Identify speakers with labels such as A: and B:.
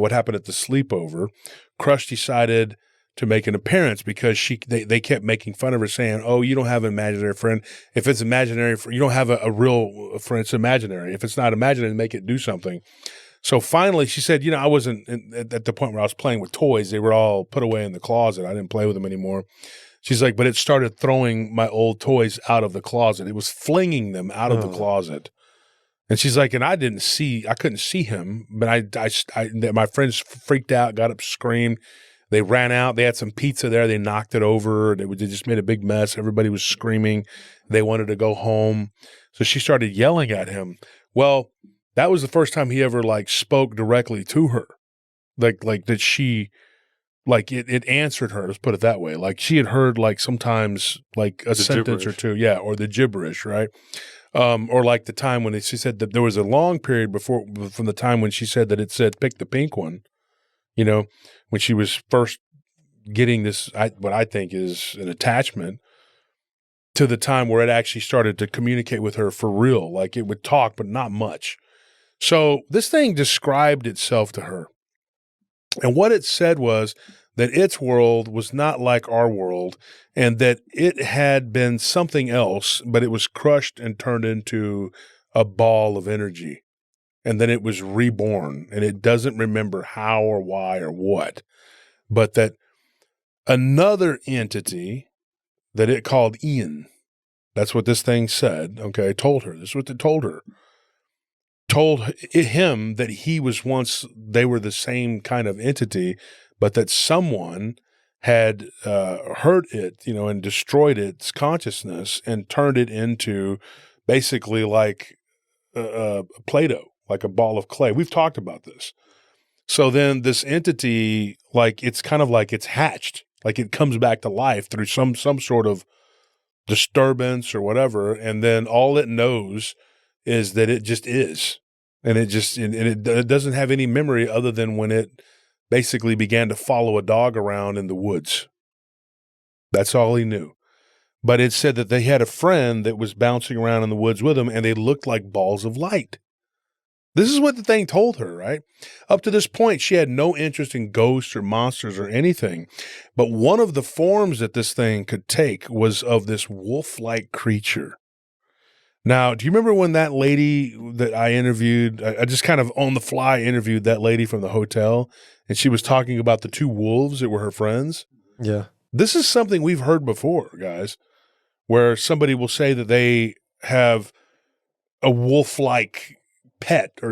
A: what happened at the sleepover, Crush decided to make an appearance because they kept making fun of her, saying, "Oh, you don't have an imaginary friend. If it's imaginary, you don't have a real friend. It's imaginary. If it's not imaginary, make it do something." So finally, she said, "I wasn't at the point where I was playing with toys. They were all put away in the closet. I didn't play with them anymore." She's like, "But it started throwing my old toys out of the closet. It was flinging them out of the closet." And she's like, "And I couldn't see him, but my friends freaked out, got up, screamed. They ran out. They had some pizza there. They knocked it over. They just made a big mess. Everybody was screaming. They wanted to go home. So she started yelling at him. Well, that was the first time he ever spoke directly to her. Like that she, it answered her, let's put it that way. Like she had heard sometimes a
B: the
A: sentence
B: gibberish.
A: or two. Yeah. Or the gibberish, right? Or the time when she said that there was a long period from the time when she said that it said, pick the pink one, when she was first getting this, what I think is an attachment, to the time where it actually started to communicate with her for real. Like it would talk, but not much. So this thing described itself to her. And what it said was that its world was not like our world, and that it had been something else, but it was crushed and turned into a ball of energy. And then it was reborn, and it doesn't remember how or why or what, but that another entity that it called Ian, that's what this thing said, okay, told her. This is what it told her. Told him that they were the same kind of entity, but that someone had hurt it, and destroyed its consciousness and turned it into basically like Play-Doh, like a ball of clay. We've talked about this. So then this entity, it's kind of like it's hatched, like it comes back to life through some sort of disturbance or whatever, and then all it knows is that it just is. And it doesn't have any memory other than when it basically began to follow a dog around in the woods. That's all he knew. But it said that they had a friend that was bouncing around in the woods with him, and they looked like balls of light. This is what the thing told her, right? Up to this point, she had no interest in ghosts or monsters or anything. But one of the forms that this thing could take was of this wolf-like creature. Now, do you remember when that lady that I interviewed, I just kind of on the fly interviewed that lady from the hotel, and she was talking about the two wolves that were her friends?
B: Yeah.
A: This is something we've heard before, guys, where somebody will say that they have a wolf-like pet or